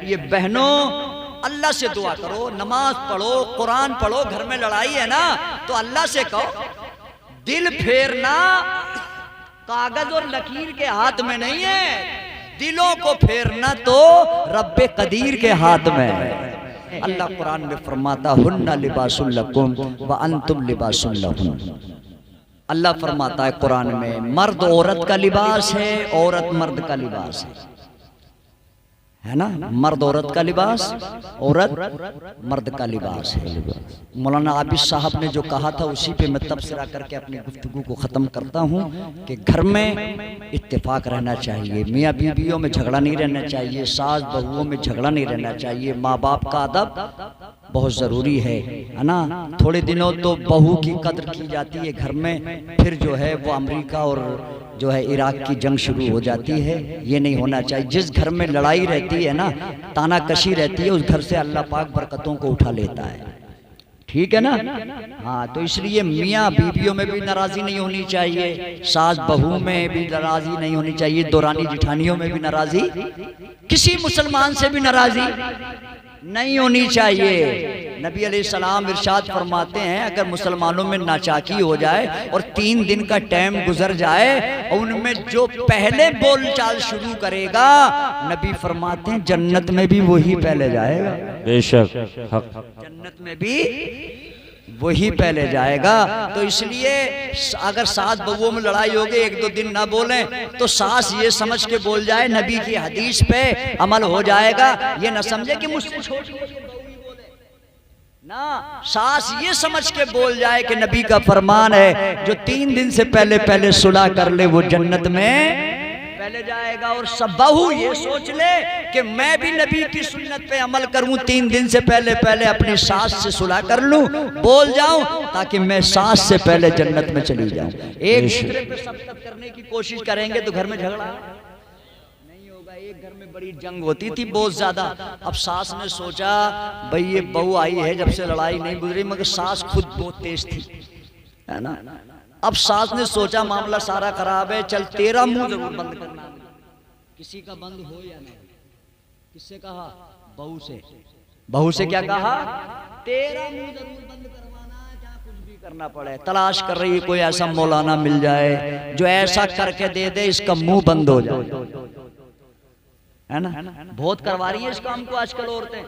یہ بہنوں اللہ سے دعا کرو، نماز پڑھو، قرآن پڑھو، گھر میں لڑائی ہے نا تو اللہ سے کہو، دل پھیرنا کاغذ اور لکیر کے ہاتھ میں نہیں ہے، دلوں کو پھیرنا تو رب قدیر کے ہاتھ میں ہے۔ اللہ قرآن میں فرماتا ہن لباس لکم وانتم لباس لہن۔ اللہ فرماتا ہے قرآن میں مرد عورت کا لباس ہے، عورت مرد کا لباس ہے نا، مرد عورت کا لباس، عورت مرد کا لباس ہے۔ مولانا عابد صاحب نے جو کہا تھا اسی پہ میں تبصرہ کر کے اپنی گفتگو کو ختم کرتا ہوں کہ گھر میں اتفاق رہنا چاہیے، میاں بیویوں میں جھگڑا نہیں رہنا چاہیے، ساس بہوؤں میں جھگڑا نہیں رہنا چاہیے، ماں باپ کا ادب بہت ضروری ہے نا۔ تھوڑے دنوں تو بہو کی قدر کی جاتی ہے گھر میں، پھر جو ہے وہ امریکہ اور جو ہے عراق کی جنگ شروع ہو جاتی ہے، یہ نہیں ہونا چاہیے۔ جس گھر میں لڑائی رہتی ہے نا، تانا کشی رہتی ہے، اس گھر سے اللہ پاک برکتوں کو اٹھا لیتا ہے، ٹھیک ہے نا۔ ہاں تو اس لیے میاں بیویوں میں بھی ناراضی نہیں ہونی چاہیے، ساس بہو میں بھی ناراضی نہیں ہونی چاہیے، دورانی جٹھانیوں میں بھی ناراضی، کسی مسلمان سے بھی ناراضی نہیں ہونی چاہیے۔ نبی علیہ السلام ارشاد فرماتے ہیں اگر مسلمانوں میں ناچاکی ہو جائے اور 3 دن کا ٹائم گزر جائے اور ان میں جو پہلے بول چال شروع کرے گا، نبی فرماتے ہیں جنت میں بھی وہی پہلے جائے گا، بے شک حق، جنت میں بھی وہی پہلے جائے گا۔ تو اس لیے اگر ساس بہوؤں میں لڑائی ہوگی 1-2 دن نہ بولیں تو ساس یہ سمجھ کے بول جائے نبی کی حدیث پہ عمل ہو جائے گا، یہ نہ سمجھے کہ مجھ سے چھوٹی نا، ساس یہ سمجھ کے بول جائے کہ نبی کا فرمان ہے جو 3 دن سے پہلے صلح کر لے وہ جنت میں پہلے جائے گا، اور سب بہو یہ سوچ لے کہ میں بھی نبی کی سنت پہ عمل کروں، 3 دن سے پہلے اپنی ساس سے صلح کر لوں، بول جاؤں تاکہ میں ساس سے پہلے جنت میں چلی جاؤں۔ ایک دوسرے پہ سبقت کرنے کی کوشش کریں گے تو گھر میں جھگڑا نہیں ہوگا۔ ایک گھر میں بڑی جنگ ہوتی تھی بہت زیادہ، اب ساس نے سوچا بھئی یہ بہو آئی ہے جب سے لڑائی نہیں گزری، مگر ساس خود بہت تیز تھی ہے نا۔ اب ساس نے سوچا معاملہ سارا خراب ہے، چل تیرا منہ ضرور بند کرنا، کسی کا بند ہو یا نہیں۔ کس سے کہا؟ بہو سے۔ بہو سے کیا کہا؟ تیرا منہ ضرور بند کروانا ہے، چاہے کچھ بھی کرنا پڑے۔ تلاش کر رہی ہے کوئی ایسا مولانا مل جائے جو ایسا کر کے دے دے اس کا منہ بند ہو جائے، ہے نا۔ بہت کروا رہی ہے اس کام کو آج کل عورتیں۔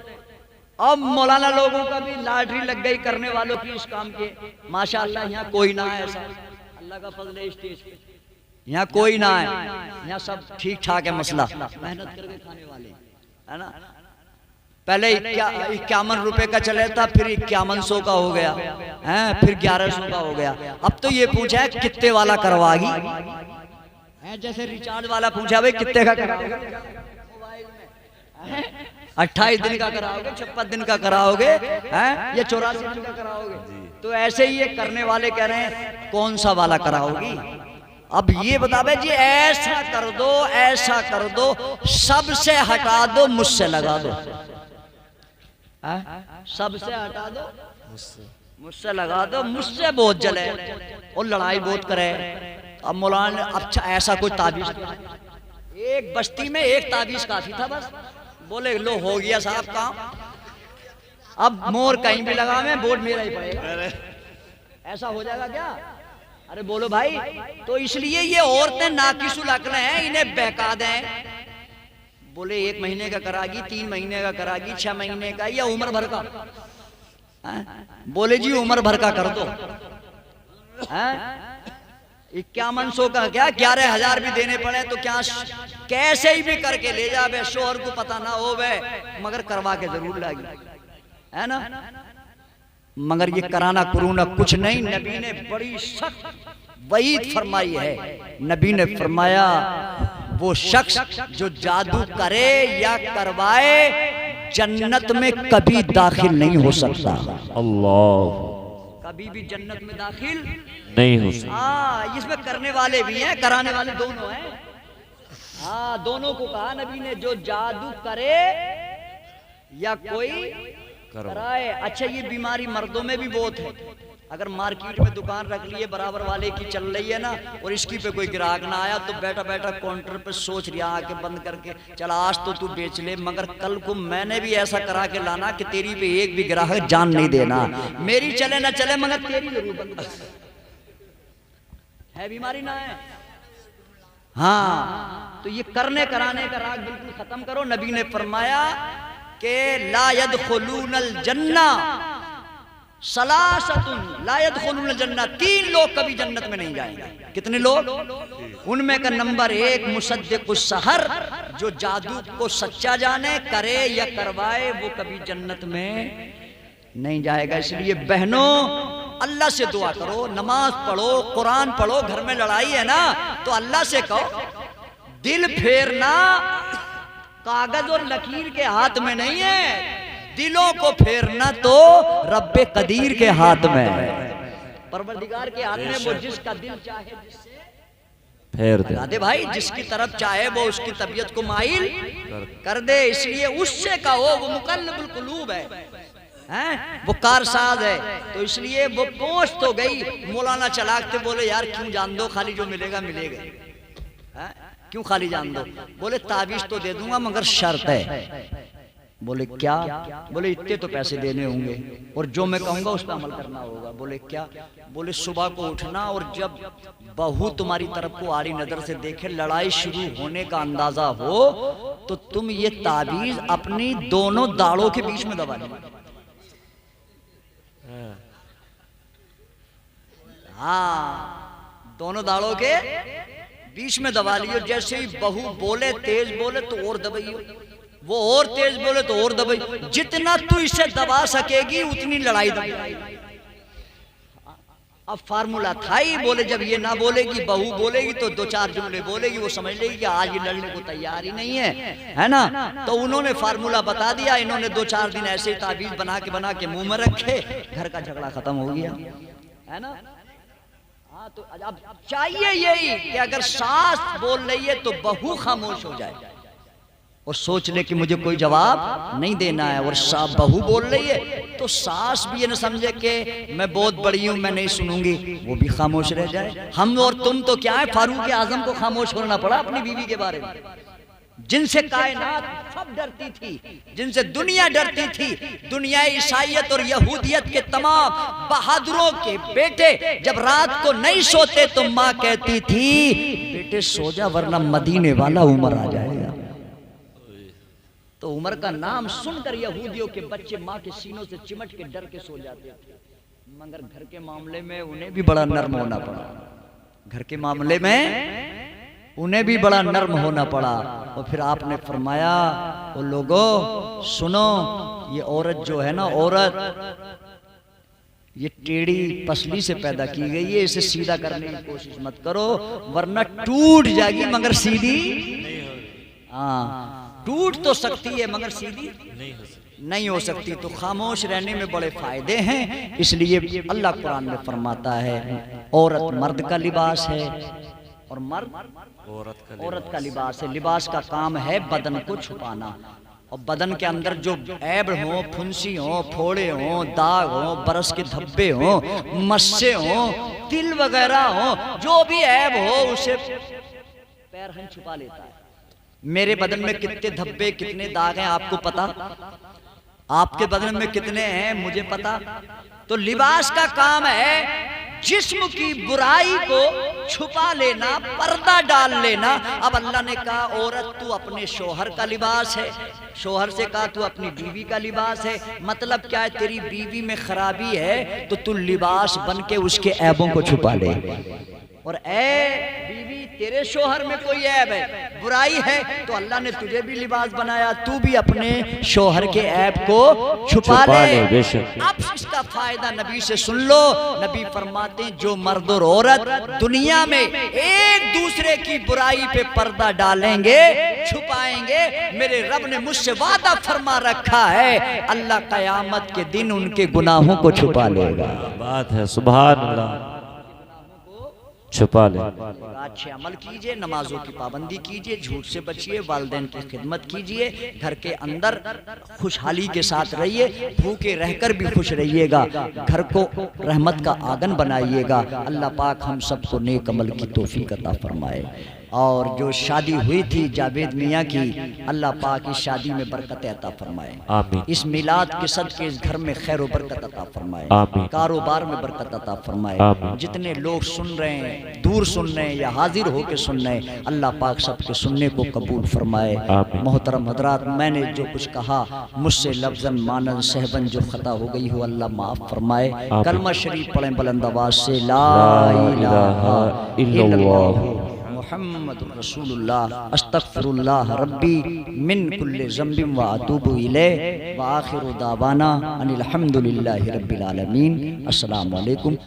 اب مولانا لوگوں کا بھی لاٹری لگ گئی کرنے والوں کی اس کام کے، ماشاءاللہ یہاں کوئی نہ ہے ایسا، اللہ کا فضل ہے اسٹیج پہ یہاں کوئی نہ ہے، یہاں سب ٹھیک ٹھاک ہے مسئلہ، محنت کر کے کھانے والے ہے نا۔ پہلے 51 روپے کا چلے تھا، پھر 5100 کا ہو گیا، پھر 1100 کا ہو گیا۔ اب تو یہ پوچھا ہے کتے والا کروا گی، جیسے ریچارج والا پوچھا بھئی کتے کا کراؤ گے، 28 دن کا کراؤ گے، 56 دن کا کراؤ گے یا 84 دن کا کراؤ گے؟ تو ایسے ہی یہ کرنے والے کہہ رہے ہیں کون سا والا کراؤ گی؟ اب یہ بتا بھائی جی ایسا کر دو، ایسا کر دو، سب سے ہٹا دو، مجھ سے لگا دو، سب سے ہٹا دو، مجھ سے لگا دو، مجھ سے بہت جلے اور لڑائی بہت کرے۔ اب مولانا نے اچھا ایسا کوئی تعبیز، ایک بستی میں ایک تعبیز کافی تھا بس، بولے لو ہو گیا صاحب کام، اب مور کہیں بھی لگا میں ووٹ میرا ہی پڑے گا، ایسا ہو جائے گا کیا؟ ارے بولو بھائی۔ تو اس لیے یہ عورتیں ناقص العقل ہیں، انہیں بہکا دیں، بولے 1 مہینے کا کرا گی، 3 مہینے کا کرا گی، 6 مہینے کا یا عمر بھر کا، بولے جی عمر بھر کا کر دو، 5100 کا کیا 11000 بھی دینے پڑے تو کیا، کیسے ہی بھی کر کے لے جا بے، شوہر کو پتہ نہ ہو بے، مگر کروا کے ضرور لائے ہے نا۔ مگر یہ کرانا کرونا کچھ نہیں، نبی نے بڑی سخت وعید فرمائی ہے۔ نبی نے فرمایا وہ شخص جو جادو کرے یا کروائے جنت میں کبھی داخل نہیں ہو سکتا، اللہ، کبھی بھی جنت میں داخل نہیں ہو سکتا۔ اس میں کرنے والے بھی ہیں، کرانے والے دونوں ہیں، دونوں کو کہا نبی نے جو جادو کرے یا کوئی کرائے۔ اچھا یہ بیماری مردوں میں بھی بہت ہے، اگر مارکیٹ میں دکان رکھ لیے برابر والے کی چل رہی ہے نا اور اس کی پہ کوئی گراہک نہ آیا تو بیٹھا بیٹھا کاؤنٹر پہ سوچ رہا آ کے بند کر کے چل آج تو بیچ لے مگر کل کو میں نے بھی ایسا کرا کے لانا کہ تیری پہ ایک بھی گراہک جان نہیں دینا، میری چلے نہ چلے مگر تیری ضرور بند ہے بیماری نہ ہے۔ ہاں تو یہ کرنے کرانے کا راگ بالکل ختم کرو۔ نبی نے فرمایا کہ لا يدخلون الجنہ ثلاثۃ لا يدخلون الجنہ، 3 لوگ کبھی جنت میں نہیں جائیں گے۔ کتنے لوگ؟ ان میں کا نمبر 1 مصدق السحر، جو جادو کو سچا جانے، کرے یا کروائے وہ کبھی جنت میں نہیں جائے گا۔ اس لیے بہنوں اللہ سے دعا کرو، نماز پڑھو، قرآن پڑھو، گھر میں لڑائی ہے نا تو اللہ سے کہو دل پھیرنا کاغذ اور لکیر کے ہاتھ میں نہیں ہے، دلوں کو پھیرنا تو رب قدیر کے ہاتھ میں ہے، پروردگار کے ہاتھ میں۔ وہ جس کا دل چاہے جس سے پھیر دے بھائی، جس کی طرف چاہے وہ اس کی طبیعت کو مائل کر دے۔ اس لیے اس سے کہو، وہ مقلب القلوب ہے، وہ کارساز ہے۔ تو اس لیے وہ پوچھ تو گئی، مولانا چلاک تھے، بولے یار کیوں جان دو، خالی جو ملے گا ملے گا، کیوں خالی جان دو؟ بولے تعویذ تو دے دوں گا مگر شرط ہے۔ بولے کیا؟ بولے اتنے تو پیسے دینے ہوں گے اور جو میں کہوں گا اس پہ عمل کرنا ہوگا۔ بولے کیا؟ بولے صبح کو اٹھنا اور جب بہو تمہاری طرف کو آڑی نظر سے دیکھے، لڑائی شروع ہونے کا اندازہ ہو تو تم یہ تعویذ اپنی دونوں داڑوں کے بیچ میں دبا لینا۔ ہاں دونوں داڑوں کے بیچ میں دبا لیو۔ جیسے ہی بہو بولے، تیز بولے تو اور دبائیو، وہ اور تیز بولے تو اور دبائی، جتنا تو اسے دبا سکے گی اتنی لڑائی دبائی۔ اب فارمولا تھا ہی، بولے جب یہ نہ بولے گی، بہو بولے گی تو 2-4 جملے بولے گی، وہ سمجھ لے گی کہ آج یہ لڑنے کو تیار ہی نہیں ہے نا۔ تو انہوں نے فارمولا بتا دیا، انہوں نے 2-4 دن ایسے تعویذ بنا کے منہ میں رکھے، گھر کا جھگڑا ختم ہو گیا ہے نا۔ ہاں تو اب چاہیے یہی کہ اگر ساس بول رہی ہے تو بہو خاموش ہو جائے اور سوچ لے کہ مجھے کوئی جواب نہیں دینا ہے، اور بہو بول رہی ہے تو ساس بھی یہ نہ سمجھے کہ میں بہت بڑی ہوں میں نہیں سنوں گی، وہ بھی خاموش رہ جائے۔ ہم اور تم تو کیا ہے، فاروق اعظم کو خاموش ہونا پڑا اپنی بیوی کے بارے میں، جن سے کائنات سب ڈرتی تھی، جن سے دنیا ڈرتی تھی۔ دنیا عیسائیت اور یہودیت کے تمام بہادروں کے بیٹے جب رات کو نہیں سوتے تو ماں کہتی تھی بیٹے سو جا ورنہ مدینے والا عمر آ جائے گا۔ تو عمر کا نام سن کر یہودیوں کے بچے ماں کے سینوں سے چمٹ کے ڈر کے سو جاتے تھے، مگر گھر کے معاملے میں انہیں بھی بڑا نرم ہونا پڑا، گھر کے معاملے میں انہیں بھی بڑا نرم ہونا پڑا۔ اور پھر آپ نے فرمایا او لوگو سنو، یہ عورت جو ہے نا، عورت یہ ٹیڑھی پسلی سے پیدا کی گئی ہے، اسے سیدھا کرنے کی کوشش مت کرو ورنہ ٹوٹ جائے گی مگر سیدھی ٹوٹ تو سکتی ہے مگر سیدھی نہیں ہو سکتی۔ تو خاموش رہنے میں بڑے فائدے ہیں، اس لیے اللہ قرآن میں فرماتا ہے عورت مرد کا لباس ہے اور مرد عورت کا لباس ہے۔ لباس کا کام ہے بدن کو چھپانا، اور بدن کے اندر جو عیب ہوں، پھنسی ہوں، پھوڑے ہوں، داغ ہوں، برس کے دھبے ہوں، مسے ہوں، تل وغیرہ ہوں، جو بھی عیب ہو اسے پیرہن چھپا لیتا ہے۔ میرے بدن میں کتنے دھبے کتنے داغ ہیں آپ کو پتا؟ آپ کے بدن میں کتنے ہیں مجھے پتا؟ تو لباس کا کام ہے جسم کی برائی کو چھپا لینا، پردہ ڈال لینا۔ اب اللہ نے کہا عورت تو اپنے شوہر کا لباس ہے، شوہر سے کہا تو اپنی بیوی کا لباس ہے۔ مطلب کیا ہے، تیری بیوی میں خرابی ہے تو تو لباس بن کے اس کے عیبوں کو چھپا لے، اور اے بیوی تیرے شوہر میں کوئی عیب ہے، برائی ہے، تو اللہ نے تجھے بھی لباس بنایا، تو بھی اپنے شوہر کے عیب کو چھپا لے۔ اب اس کا فائدہ نبی سے سن لو۔ نبی فرماتے ہیں جو مرد اور عورت دنیا میں ایک دوسرے کی برائی پہ پردہ ڈالیں گے، چھپائیں گے، میرے رب نے مجھ سے وعدہ فرما رکھا ہے اللہ قیامت کے دن ان کے گناہوں کو چھپا لے گا۔ بات ہے، سبحان اللہ، چھپا لے، اچھے عمل کیجئے، نمازوں کی پابندی کیجئے، جھوٹ سے بچیے، والدین کی خدمت کیجئے، گھر کے اندر خوشحالی کے ساتھ رہیے، بھوکے رہ کر بھی خوش رہیے گا، گھر کو رحمت کا آنگن بنائیے گا۔ اللہ پاک ہم سب کو نیک عمل کی توفیق عطا فرمائے۔ اور جو شادی ہوئی تھی جاوید میاں کی، اللہ پاک اس شادی میں برکت عطا فرمائے، آمین، اس میلاد کے صدقے اس گھر میں خیر و برکت عطا فرمائے، آمین، کاروبار میں برکت عطا فرمائے۔ آمین۔ جتنے لوگ سن رہے ہیں، دور سن رہے ہیں یا حاضر ہو کے سن رہے ہیں، اللہ پاک سب کے سننے کو قبول فرمائے۔ آمین۔ محترم حضرات، میں نے جو کچھ کہا مجھ سے لفظاً مانن سہبن جو خطا ہو گئی ہو اللہ معاف فرمائے۔ آمین۔ کلمہ شریف پڑھیں بلند آواز سے، لا لا الہ الا الا اللہ محمد رسول اللہ، استغفر اللہ ربی من کل ذنب واتوب الیہ، وآخر دعوانا ان الحمد للہ رب العالمین۔ السلام علیکم۔